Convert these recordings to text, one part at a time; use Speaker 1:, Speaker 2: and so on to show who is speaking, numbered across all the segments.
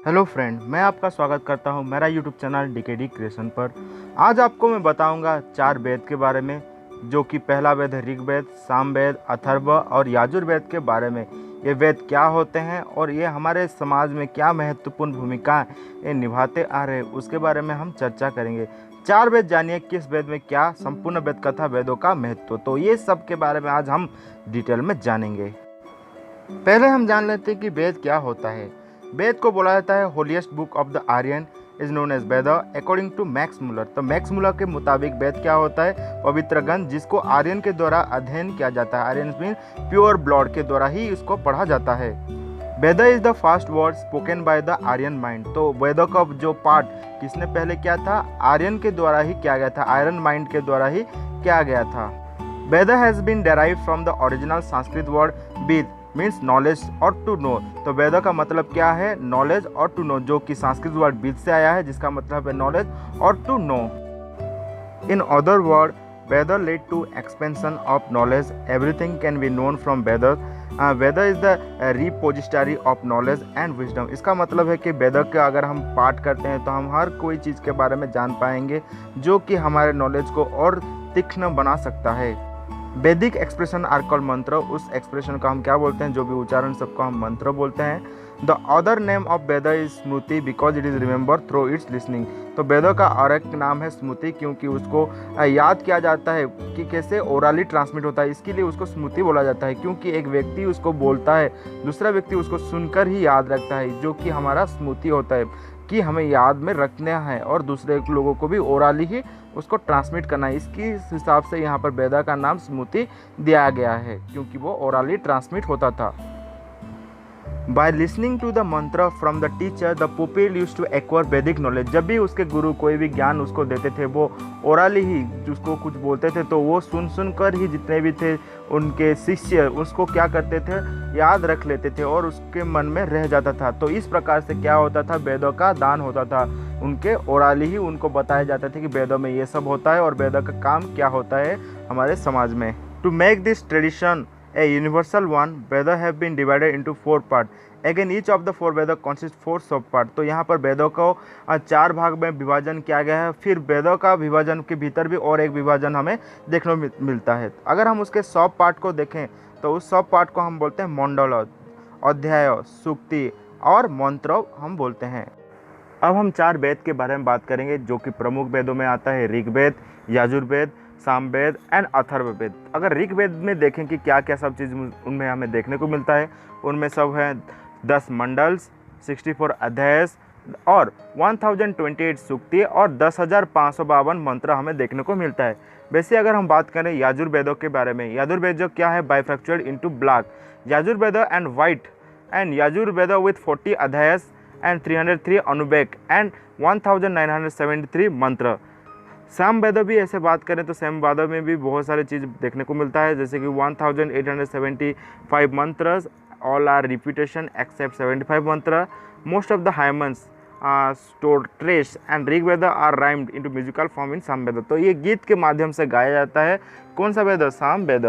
Speaker 1: Hello friend, मैं आपका स्वागत करता हूं मेरा यूट्यूब चैनल डीकेडी क्रिएशन पर। आज आपको मैं बताऊंगा 4 वेद के बारे में, जो कि पहला वेद है ऋग्वेद, सामवेद, अथर्व और याजुर्वेद के बारे में। ये वेद क्या होते हैं और ये हमारे समाज में क्या महत्वपूर्ण भूमिका ये निभाते आ रहे हैं, उसके बारे में हम चर्चा करेंगे। 4 वेद जानिए किस वेद में क्या संपूर्ण वेद कथा वेदों का महत्व, तो ये सब के बारे में आज हम डिटेल में जानेंगे। पहले हम जान लेते हैं कि वेद क्या होता है। वेद को बोला जाता है holiest book of the Aryan is known as Veda according to Max Muller. तो मैक्स मुलर के मुताबिक वेद क्या होता है? पवित्र ग्रंथ जिसको आर्यन के द्वारा अध्ययन किया जाता है। आर्यन मीन प्योर ब्लड के द्वारा ही इसको पढ़ा जाता है। Veda is the first word spoken by the Aryan mind. तो वेदों का जो पाठ किसने पहले किया था? आर्यन के द्वारा ही किया गया था, आर्यन माइंड के द्वारा ही किया गया था। Veda has been derived from the original Sanskrit word Veda means knowledge और टू नो। तो वेद का मतलब क्या है? नॉलेज और टू नो, जो कि संस्कृत वर्ड वेद से आया है, जिसका मतलब है नॉलेज और to know. In other word Veda led to expansion of knowledge. Everything can be known from Veda. Veda is the repository of knowledge and wisdom. इसका मतलब है कि वेद के अगर हम पाठ करते हैं तो हम हर कोई चीज़ के बारे में जान पाएंगे, जो कि हमारे नॉलेज को और तीक्ष्ण बना सकता है। वैदिक एक्सप्रेशन आर कॉल्ड मंत्र। उस एक्सप्रेशन को हम क्या बोलते हैं? जो भी उच्चारण सबको हम मंत्र बोलते हैं। The other name of Veda is Smriti because it is remember through its listening. तो वेदों का और एक नाम है स्मृति, क्योंकि उसको याद किया जाता है कि कैसे ओरली ट्रांसमिट होता है, इसके लिए उसको स्मृति बोला जाता है। क्योंकि एक व्यक्ति उसको बोलता है, दूसरा व्यक्ति उसको सुनकर ही याद रखता है, जो कि हमारा स्मृति होता है कि हमें याद में रखना है और दूसरे लोगों को भी ओरली ही उसको ट्रांसमिट करना है। इसके हिसाब से यहाँ पर वेद का नाम स्मृति दिया गया है, क्योंकि वो ओरली ट्रांसमिट होता था। By listening to the mantra from the teacher, the pupil used to acquire Vedic knowledge। जब भी उसके गुरु कोई भी ज्ञान उसको देते थे, वो ओरली ही उसको कुछ बोलते थे, तो वो सुन कर ही जितने भी थे उनके शिष्य उसको क्या करते थे? याद रख लेते थे और उसके मन में रह जाता था। तो इस प्रकार से क्या होता था? वेदों का दान होता था। उनके ओरली ही उनको बताया जाता था कि वेदों में ये सब होता है और वेदों का काम क्या होता है हमारे समाज में। To make this tradition a universal one, Veda have been divided into 4 parts. Again, each of the 4 Veda consists 4 sub part। तो यहाँ पर वेदों को 4 भाग में विभाजन किया गया है। फिर वेदों का विभाजन के भीतर भी और एक विभाजन हमें देखने को मिलता है। अगर हम उसके सब पार्ट को देखें तो उस सब पार्ट को हम बोलते हैं मंडल, अध्याय, सूक्ति और मंत्र हम बोलते हैं। अब हम 4 वेद के बारे में बात करेंगे, जो कि प्रमुख वेदों में आता है ऋग्वेद, याजुर्वेद, सामवेद एंड अथर्ववेद। अगर ऋग्वेद में देखें कि क्या क्या सब चीज़ उनमें हमें देखने को मिलता है, उनमें सब है 10 मंडल्स, 64 अध्याय और 1028 सूक्ति और 10,552 मंत्र हमें देखने को मिलता है। वैसे अगर हम बात करें याजुर्वेदों के बारे में, याजुर्वेद जो क्या है? Bifractured into black Yajurveda and white and Yajurveda with 40 adhyaya and 303 अनुवेक and 1973 मंत्र। सामवेद भी ऐसे बात करें तो सामवेद में भी बहुत सारी चीज़ देखने को मिलता है, जैसे कि 1875 mantras, all are repetition except 75 mantra. Most of the hymns stored and Rigveda are rhymed into musical form in Samaveda. तो ये गीत के माध्यम से गाया जाता है। कौन सा वेद? सामवेद।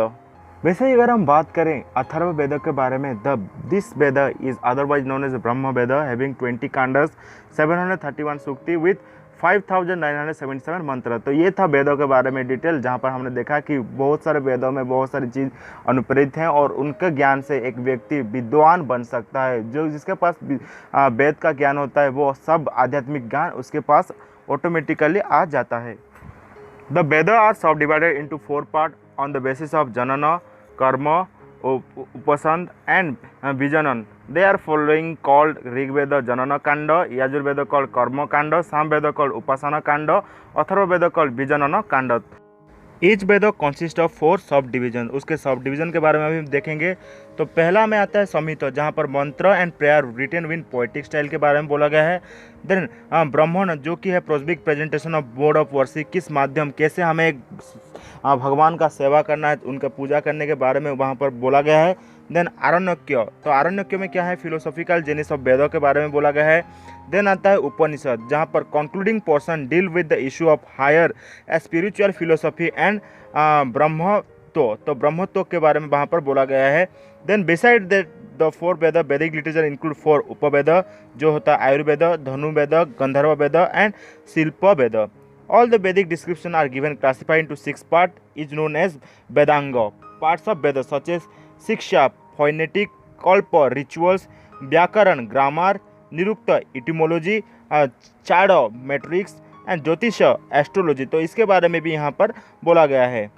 Speaker 1: वैसे ही अगर हम बात करें अथर्ववेद के बारे में, this Veda is otherwise known as Brahma Veda having 20 कांडस, 731 सूक्ति with 5977 मंत्र। तो ये था वेदों के बारे में डिटेल, जहाँ पर हमने देखा कि बहुत सारे वेदों में बहुत सारी चीज़ अनुप्रेरित हैं और उनके ज्ञान से एक व्यक्ति विद्वान बन सकता है। जो जिसके पास वेद का ज्ञान होता है वो सब आध्यात्मिक ज्ञान उसके पास ऑटोमेटिकली आ जाता है। द वेद आर सब divided into 4 part on the basis of जनन, कर्म, उपसंद and विजनन। They are following called Rigveda Janana Kanda, Yajurveda called Karma Kanda, Samveda called Upasana Kanda, Atharvaveda called Vijanana Kanda। Each Veda consist of 4 sub division. उसके sub division के बारे में भी देखेंगे। तो पहला में आता है संहिता, जहाँ पर mantra and prayer written in poetic style के बारे में बोला गया है। देन ब्राह्मण, जो कि है prosaic presentation of mode of worship, किस माध्यम कैसे हमें भगवान का सेवा करना है, उनका पूजा करने के बारे में वहाँ पर बोला गया है। देन आरण्यक्य, तो आरण्यक्य में क्या है? फिलोसॉफिकल जेनिस ऑफ वेदों के बारे में बोला गया है। देन आता है उपनिषद, जहाँ पर concluding portion deal with the issue of higher spiritual philosophy and Brahmatva, तो ब्रह्मत्व के बारे में वहाँ पर बोला गया है। Then beside that the four Veda Vedic literature include four उपवेद जो होता है आयुर्वेद, धनुर्वेद, गंधर्व Veda and Shilpa Veda. All the Vedic description are given classified into 6 part is known as Vedanga. Parts of Veda such as Shiksha, phonetic, Kalpa, rituals, Vyakarana, grammar, Nirukta, etymology, chart, matrix and Jyotish, astrology. तो इसके बारे में भी यहाँ पर बोला गया है।